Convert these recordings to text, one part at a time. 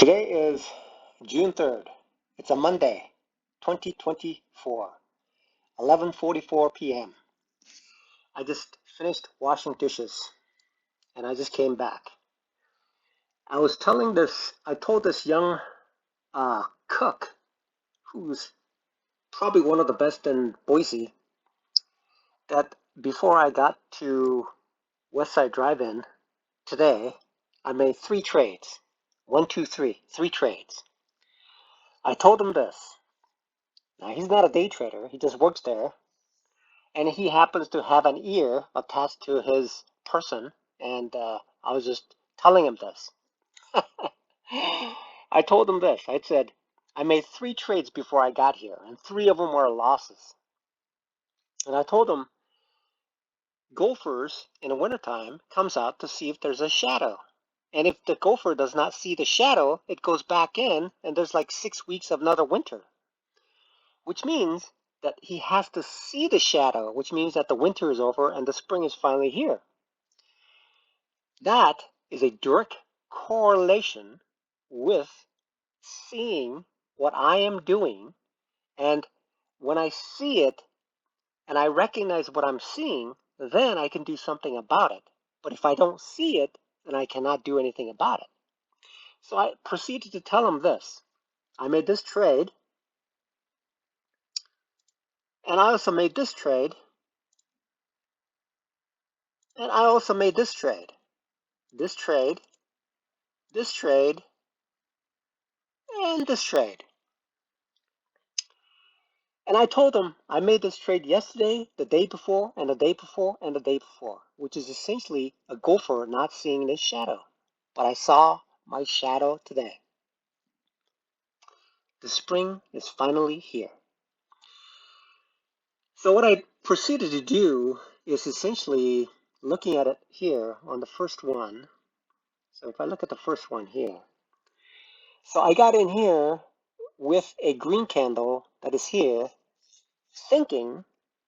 Today is June 3rd. It's a Monday, 2024, 11:44 p.m. I just finished washing dishes and I just came back. I told this young cook who's probably one of the best in Boise that before I got to West Side Drive-In today, I made three trades. One, two, three trades. I told him this. Now, he's not a day trader. He just works there. And he happens to have an ear attached to his person. And I was just telling him this. I told him this. I said, I made three trades before I got here, and three of them were losses. And I told him, gophers in the wintertime comes out to see if there's a shadow. And if the gopher does not see the shadow, it goes back in, and there's like 6 weeks of another winter, which means that he has to see the shadow, which means that the winter is over and the spring is finally here. That is a direct correlation with seeing what I am doing. And when I see it and I recognize what I'm seeing, then I can do something about it. But if I don't see it, then I cannot do anything about it. So I proceeded to tell him this. I made this trade, and I also made this trade, and I also made this trade, this trade, this trade, and this trade. And I told him I made this trade yesterday, the day before, and the day before, and the day before, which is essentially a gopher not seeing this shadow. But I saw my shadow today. The spring is finally here. So what I proceeded to do is essentially looking at it here on the first one. So if I look at the first one here. So I got in here with a green candle that is here, thinking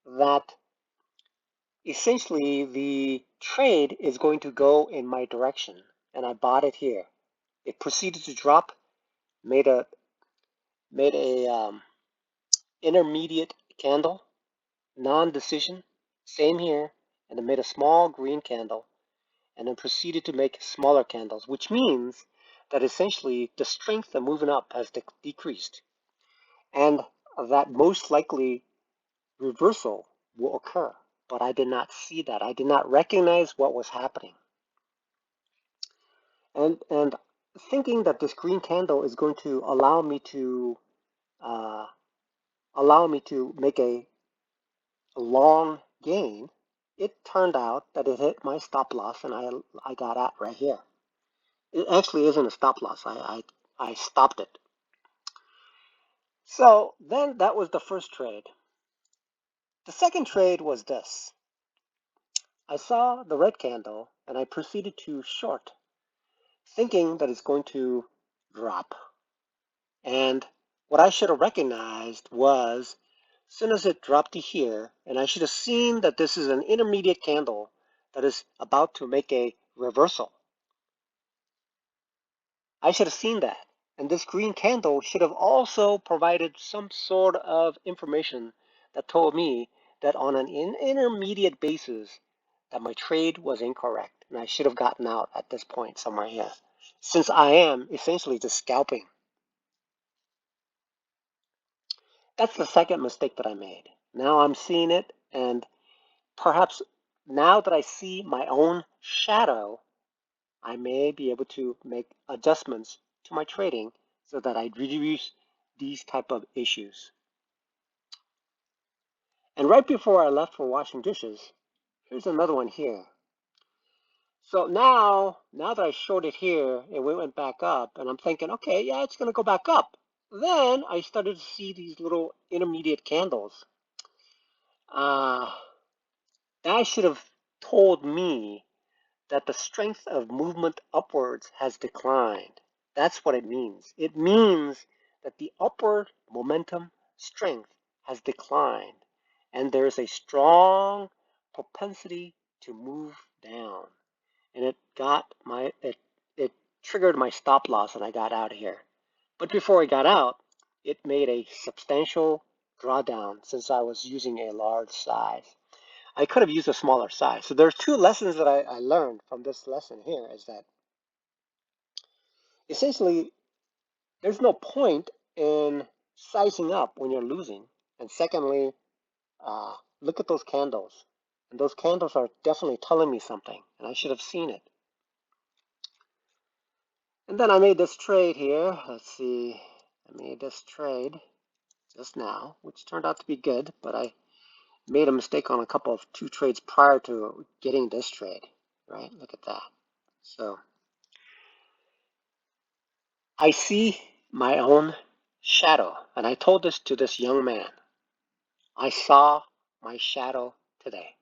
that essentially the trade is going to go in my direction, and I bought it here. It proceeded to drop, made a intermediate candle, non-decision, same here, and it made a small green candle, and then proceeded to make smaller candles, which means that essentially the strength of moving up has decreased, and that most likely reversal will occur. But I did not see that. I did not recognize what was happening. And thinking that this green candle is going to allow me to make a long gain, it turned out that it hit my stop loss, and I got out right here. It actually isn't a stop loss. I stopped it. So then that was the first trade. The second trade was this. I saw the red candle and I proceeded to short, thinking that it's going to drop. And what I should have recognized was, as soon as it dropped to here, and I should have seen that this is an intermediate candle that is about to make a reversal. I should have seen that. And this green candle should have also provided some sort of information that told me that on an intermediate basis that my trade was incorrect. And I should have gotten out at this point somewhere here, since I am essentially just scalping. That's the second mistake that I made. Now I'm seeing it, and perhaps now that I see my own shadow, I may be able to make adjustments to my trading so that I reduce these type of issues. And right before I left for washing dishes, here's another one here. So now that I shorted here and we went back up, and I'm thinking, okay, yeah, it's going to go back up. Then I started to see these little intermediate candles. That should have told me that the strength of movement upwards has declined. That's what it means. It means that the upward momentum strength has declined, and there's a strong propensity to move down. And it triggered my stop loss and I got out of here. But before I got out, it made a substantial drawdown since I was using a large size. I could have used a smaller size. So there's two lessons that I learned from this lesson here is that essentially there's no point in sizing up when you're losing. And secondly, look at those candles. And those candles are definitely telling me something, and I should have seen it. And then I made this trade here. Let's see. I made this trade just now, which turned out to be good, but I made a mistake on a couple of two trades prior to getting this trade, right? Look at that. So I see my own shadow, and I told this to this young man. I saw my shadow today.